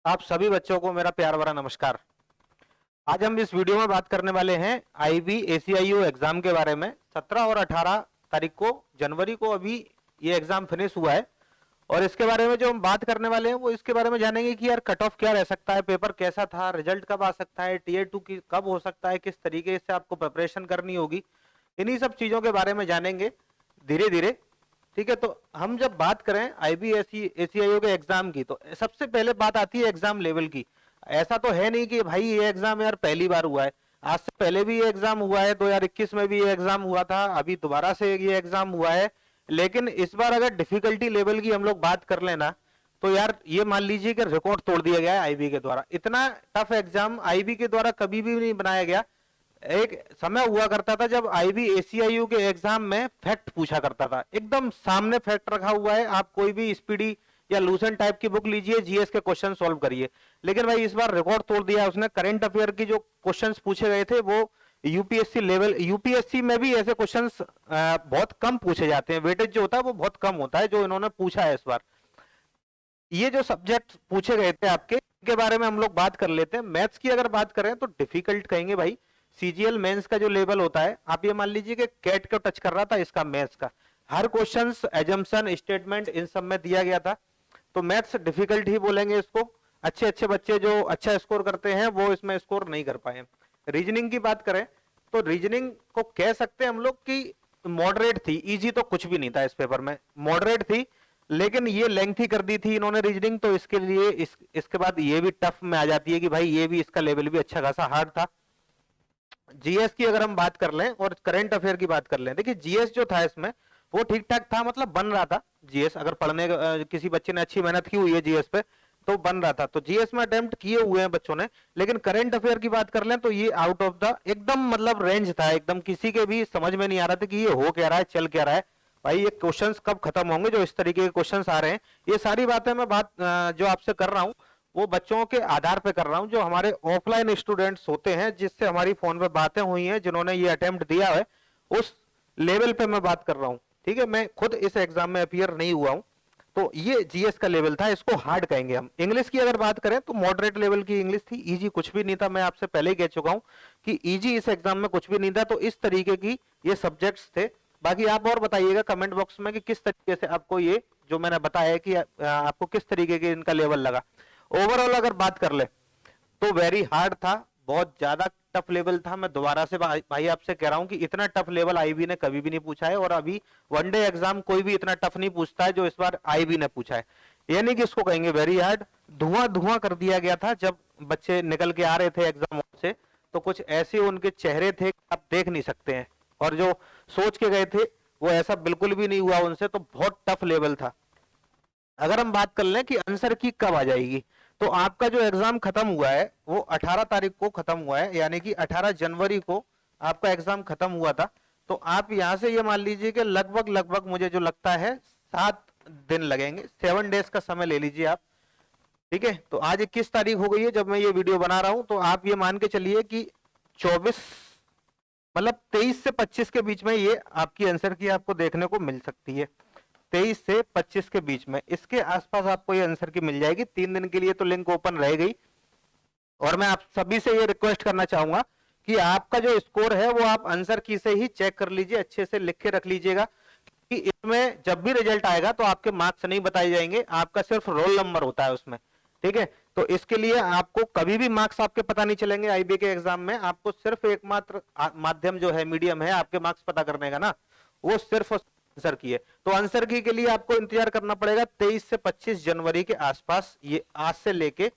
आप सभी बच्चों को मेरा प्यार भरा नमस्कार। आज हम इस वीडियो में बात करने वाले हैं आईबी एसीआईयू एग्जाम के बारे में। 17 और 18 तारीख को जनवरी को अभी ये एग्जाम फिनिश हुआ है और इसके बारे में जो हम बात करने वाले हैं वो इसके बारे में जानेंगे कि यार कट ऑफ क्या रह सकता है, पेपर कैसा था, रिजल्ट कब आ सकता है, टीयर 2 की कब हो सकता है, किस तरीके से आपको प्रिपरेशन करनी होगी। इन्हीं सब चीजों के बारे में जानेंगे धीरे धीरे। ठीक है, तो हम जब बात करें आईबीएसई एसीआईओ के एग्जाम की तो सबसे पहले बात आती है एग्जाम लेवल की। ऐसा तो है नहीं कि भाई ये एग्जाम यार पहली बार हुआ है, आज से पहले भी ये एग्जाम हुआ है, 2021 में भी ये एग्जाम हुआ था, अभी दोबारा से ये एग्जाम हुआ है। लेकिन इस बार अगर डिफिकल्टी लेवल की हम लोग बात कर लेना तो यार ये मान लीजिए कि रिकॉर्ड तोड़ दिया गया है आईबी के द्वारा। इतना टफ एग्जाम आईबी के द्वारा कभी भी नहीं बनाया गया। एक समय हुआ करता था जब आईबी एसीआईयू के एग्जाम में फैक्ट पूछा करता था, एकदम सामने फैक्ट रखा हुआ है, आप कोई भी स्पीडी या लूसेंट टाइप की बुक लीजिए, जीएस के क्वेश्चन सॉल्व करिए। लेकिन भाई इस बार रिकॉर्ड तोड़ दिया उसने। करंट अफेयर की जो क्वेश्चंस पूछे गए थे वो यूपीएससी लेवल, यूपीएससी में भी ऐसे क्वेश्चंस बहुत कम पूछे जाते हैं, वेटेज जो होता है वो बहुत कम होता है जो इन्होंने पूछा है इस बार। ये जो सब्जेक्ट पूछे गए थे आपके के बारे में हम लोग बात कर लेते हैं। मैथ्स की अगर बात करें तो डिफिकल्ट कहेंगे भाई। सीजीएल मेंस का जो लेवल होता है, आप ये मान लीजिए कि कैट को टच कर रहा था इसका मैथ्स का। हर क्वेश्चंस एजम्पशन स्टेटमेंट इन सब में दिया गया था, तो मैथ्स डिफिकल्ट ही बोलेंगे इसको। अच्छे अच्छे बच्चे जो अच्छा स्कोर करते हैं वो इसमें स्कोर नहीं कर पाए। रीजनिंग की बात करें तो रीजनिंग को कह सकते हैं हम लोग कि मॉडरेट थी, इजी तो कुछ भी नहीं था इस पेपर में, मॉडरेट थी। लेकिन ये लेंथी कर दी थी इन्होंने रीजनिंग, तो इसके लिए इसके बाद ये भी टफ में आ जाती है कि भाई ये भी, इसका लेवल भी अच्छा खासा हार्ड था। जीएस की अगर हम बात कर लें और करंट अफेयर की बात कर लें, देखिए जीएस जो था इसमें वो ठीक ठाक था, मतलब बन रहा था। जीएस अगर पढ़ने किसी बच्चे ने अच्छी मेहनत की हुई है जीएस पे तो बन रहा था, तो जीएस में अटेम्प्ट किए हुए हैं बच्चों ने। लेकिन करंट अफेयर की बात कर लें तो ये आउट ऑफ द एकदम मतलब रेंज था, एकदम किसी के भी समझ में नहीं आ रहा था कि ये हो क्या रहा है, चल क्या रहा है। भाई ये क्वेश्चंस कब खत्म होंगे जो इस तरीके के क्वेश्चंस आ रहे हैं। ये सारी बातें मैं बात जो आपसे कर रहा हूँ वो बच्चों के आधार पे कर रहा हूं जो हमारे ऑफलाइन स्टूडेंट्स होते हैं, जिससे हमारी फोन पे बातें हुई हैं, जिन्होंने ये अटेम्प्ट दिया है, उस लेवल पे मैं बात कर रहा हूं। ठीक है, मैं खुद इस एग्जाम में अपीयर नहीं हुआ हूं। तो ये जीएस का लेवल था, इसको हार्ड कहेंगे हम। इंग्लिश की अगर बात करें तो मॉडरेट लेवल की इंग्लिश थी, इजी कुछ भी नहीं था। मैं आपसे पहले ही कह चुका हूं कि इजी इस एग्जाम में कुछ भी नहीं था। तो इस तरीके की ये सब्जेक्ट्स थे। बाकी आप और बताइएगा कमेंट बॉक्स में कि किस तरीके से आपको ये जो मैंने बताया है कि आपको किस तरीके के इनका लेवल लगा। ओवरऑल अगर बात कर ले तो वेरी हार्ड था, बहुत ज्यादा टफ लेवल था। मैं दोबारा से भाई आपसे कह रहा हूं कि इतना टफ लेवल आईबी ने कभी भी नहीं पूछा है, और अभी वनडे एग्जाम कोई भी इतना टफ नहीं पूछता है जो इस बार आईबी ने पूछा है। यानी कि इसको कहेंगे वेरी हार्ड। धुआं धुआं कर दिया गया था जब बच्चे निकल के आ रहे थे एग्जाम से, तो कुछ ऐसे उनके चेहरे थे आप देख नहीं सकते हैं, और जो सोच के गए थे वो ऐसा बिल्कुल भी नहीं हुआ उनसे। तो बहुत टफ लेवल था। अगर हम बात कर लें कि आंसर की कब आ जाएगी, तो आपका जो एग्जाम खत्म हुआ है वो 18 तारीख को खत्म हुआ है, यानी कि 18 जनवरी को आपका एग्जाम खत्म हुआ था। तो आप यहां से ये मान लीजिए कि लगभग लगभग मुझे जो लगता है 7 दिन लगेंगे, 7 डेज का समय ले लीजिए आप। ठीक है, तो आज 21 तारीख हो गई है जब मैं ये वीडियो बना रहा हूं, तो आप ये मान के चलिए कि 24 मतलब 23 से 25 के बीच में ये आपकी आंसर की आपको देखने को मिल सकती है। 23 से 25 के बीच में इसके आसपास आपको ये आंसर की मिल जाएगी। 3 दिन के लिए तो लिंक ओपन रहेगी। और मैं आप सभी से ये रिक्वेस्ट करना चाहूंगा कि आपका जो स्कोर है वो आप आंसर की से ही चेक कर लीजिए, अच्छे से लिख के रख लीजिएगा कि इसमें जब भी रिजल्ट आएगा तो आपके मार्क्स नहीं बताए जाएंगे, आपका सिर्फ रोल नंबर होता है उसमें। ठीक है, तो इसके लिए आपको कभी भी मार्क्स आपके पता नहीं चलेंगे आईबी के एग्जाम में। आपको सिर्फ एकमात्र माध्यम जो है, मीडियम है आपके मार्क्स पता करने का ना, वो सिर्फ आंसर की है। तो आंसर की के लिए आपको इंतजार करना पड़ेगा 23 से 25 जनवरी के आसपास। ये आज से लेके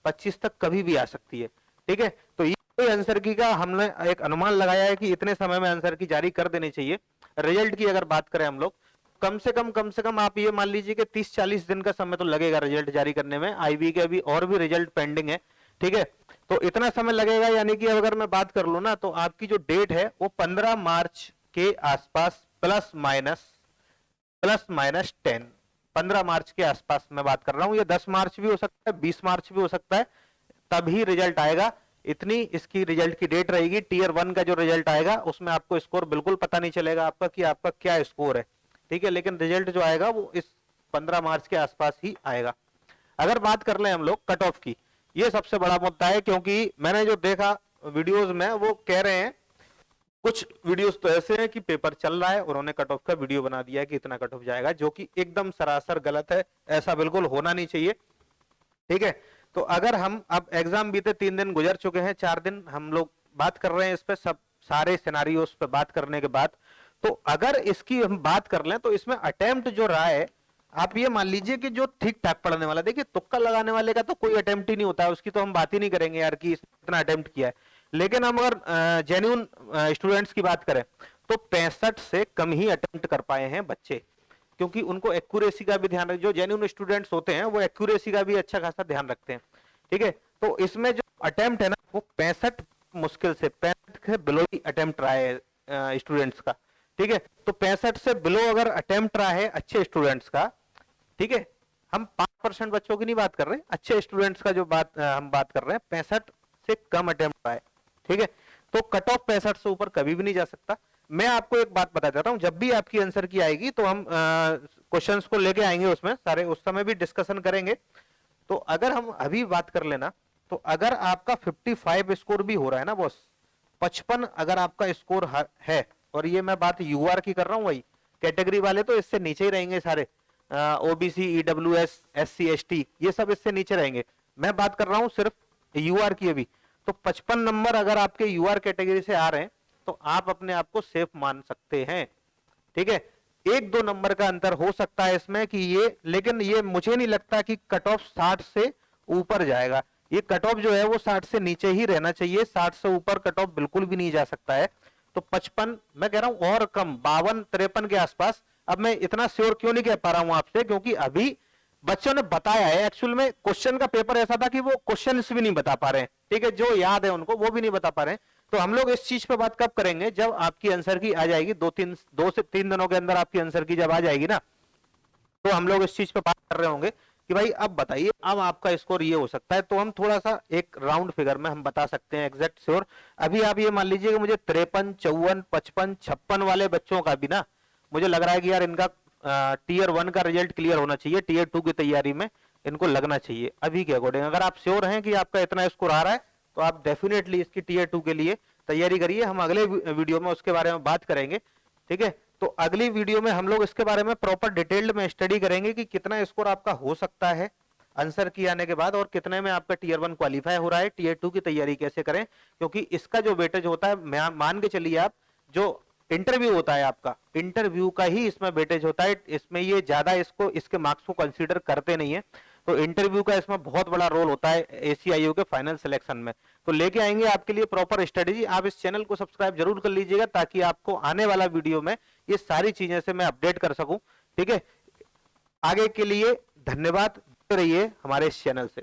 25 तक कभी भी आ सकती है। ठीक है, तो ये आंसर की का हमने एक अनुमान लगाया है कि इतने समय में आंसर की जारी कर देनी चाहिए। रिजल्ट की अगर बात करें हम लोग, कम से कम आप ये मान लीजिए कि 30-40 दिन का समय तो लगेगा रिजल्ट जारी करने में। आईबी के अभी और भी रिजल्ट पेंडिंग है। ठीक है, तो इतना समय लगेगा, यानी कि अगर मैं बात कर लूं ना तो आपकी जो डेट है वो 15 मार्च के आसपास प्लस माइनस 10, 15 मार्च के आसपास मैं बात कर रहा हूं। ये 10 मार्च भी हो सकता है, 20 मार्च भी हो सकता है, तभी रिजल्ट आएगा। इतनी इसकी रिजल्ट की डेट रहेगी। टीयर 1 का जो रिजल्ट आएगा उसमें आपको स्कोर बिल्कुल पता नहीं चलेगा आपका कि आपका क्या स्कोर है। ठीक है, लेकिन रिजल्ट जो आएगा वो इस 15 मार्च के आसपास ही आएगा। अगर बात कर लें हम लोग कट ऑफ की, ये सबसे बड़ा मुद्दा है, क्योंकि मैंने जो देखा वीडियोस में वो कह रहे हैं, कुछ वीडियोस तो ऐसे हैं कि पेपर चल रहा है और उन्होंने कट ऑफ का वीडियो बना दिया है कि इतना कट ऑफ जाएगा, जो कि एकदम सरासर गलत है, ऐसा बिल्कुल होना नहीं चाहिए। ठीक है, तो अगर हम अब एग्जाम बीते 3 दिन गुजर चुके हैं, 4 दिन हम लोग बात कर रहे हैं इस पे, सब सारे सिनारियोस पे बात करने के बाद, तो अगर इसकी हम बात कर लें तो इसमें अटेम्प्ट जो रहा है, आप ये मान लीजिए कि जो ठीक ठाक पढ़ने वाला, देखिए तुक्का लगाने वाले का तो कोई अटेम्प्ट ही नहीं होता है, उसकी तो हम बात ही नहीं करेंगे यार कि इतना अटेम्प्ट किया है। लेकिन हम अगर जेन्युइन स्टूडेंट्स की बात करें तो 65 से कम ही अटेम्प्ट कर पाए हैं बच्चे, क्योंकि उनको एक्यूरेसी का भी ध्यान, जो जेन्युइन स्टूडेंट्स होते हैं वो एक्यूरेसी का भी अच्छा खासा ध्यान रखते हैं। ठीक है, तो इसमें जो अटेम्प्ट है ना वो 65 मुश्किल से 65 के बिलो ही अटेम्प्ट रहा है स्टूडेंट्स का। ठीक है, तो 65 से बिलो अगर अटेम्प्ट रहा है अच्छे स्टूडेंट्स का, ठीक है, हम 5% बच्चों की नहीं बात कर रहे, अच्छे स्टूडेंट्स का जो बात हम बात कर रहे हैं, 65 से कम अटेम्प्ट रहा है। ठीक है, तो कट ऑफ 65 से ऊपर कभी भी नहीं जा सकता। मैं आपको एक बात बता देता हूं, जब भी आपकी आंसर की आएगी तो हम क्वेश्चंस को लेके आएंगे, उसमें सारे उस समय भी डिस्कशन करेंगे। तो अगर हम अभी बात कर लेना, तो अगर आपका 55 स्कोर भी हो रहा है ना बॉस, 55 अगर आपका स्कोर है, और ये मैं बात यूआर की कर रहा हूं, वही कैटेगरी वाले तो इससे नीचे ही रहेंगे सारे, ओबीसी, ईडब्ल्यूएस, एससी, एसटी, ये सब इससे नीचे रहेंगे। मैं बात कर रहा हूं सिर्फ यूआर की अभी। तो 55 नंबर अगर आपके यूआर कैटेगरी से आ रहे हैं तो आप अपने आप को सेफ मान सकते हैं। ठीक है, 1-2 नंबर का अंतर हो सकता है इसमें कि ये, लेकिन ये मुझे नहीं लगता कि कट ऑफ 60 से ऊपर जाएगा। ये कट ऑफ जो है वो 60 से नीचे ही रहना चाहिए, 60 से ऊपर कट ऑफ बिल्कुल भी नहीं जा सकता है। तो 55 मैं कह रहा हूं और कम, 52-53 के आसपास। अब मैं इतना श्योर क्यों नहीं कह पा रहा हूं आपसे, क्योंकि अभी बच्चों ने बताया है, एक्चुअल में क्वेश्चन का पेपर ऐसा था कि वो क्वेश्चन भी नहीं बता पा रहे हैं। ठीक है, जो याद है उनको वो भी नहीं बता पा रहे हैं। तो हम लोग इस चीज पे बात कब करेंगे, जब आपकी आंसर की आ जाएगी, 2 से 3 दिनों के अंदर आपकी आंसर की जब आ जाएगी ना, तो हम लोग इस चीज पे बात कर रहे होंगे कि भाई अब बताइए, अब आपका स्कोर ये हो सकता है। तो हम थोड़ा सा एक राउंड फिगर में हम बता सकते हैं एग्जैक्ट श्योर। अभी आप ये मान लीजिए कि मुझे 53, 54, 55, 56 वाले बच्चों का भी ना मुझे लग रहा है कि यार इनका टीयर 1 का रिजल्ट क्लियर होना चाहिए, टीयर 2 की तैयारी में इनको लगना चाहिए। अभी के अकॉर्डिंग अगर आप श्योर हैं कि आपका इतना स्कोर आ रहा है, तो आप डेफिनेटली इसकी टीयर 2 के लिए तैयारी करिए। हम अगले वीडियो में उसके बारे में बात करेंगे। ठीक है, तो अगली वीडियो में हम लोग इसके बारे में प्रॉपर डिटेल्ड में स्टडी करेंगे कि कितना स्कोर आपका हो सकता है आंसर की आने के बाद, और कितने में आपका टीयर 1 क्वालिफाई हो रहा है, टीयर 2 की तैयारी कैसे करें। क्योंकि इसका जो वेटेज होता है, मान के चलिए आप, जो इंटरव्यू होता है आपका, इंटरव्यू का ही इसमें वेटेज होता है, इसमें ये ज्यादा इसको इसके मार्क्स को कंसीडर करते नहीं है। तो इंटरव्यू का इसमें बहुत बड़ा रोल होता है एसीआईओ के फाइनल सिलेक्शन में। तो लेके आएंगे आपके लिए प्रॉपर स्ट्रेटेजी। आप इस चैनल को सब्सक्राइब जरूर कर लीजिएगा, ताकि आपको आने वाला वीडियो में ये सारी चीजें से मैं अपडेट कर सकूं। ठीक है, आगे के लिए धन्यवाद, रहिए हमारे इस चैनल से।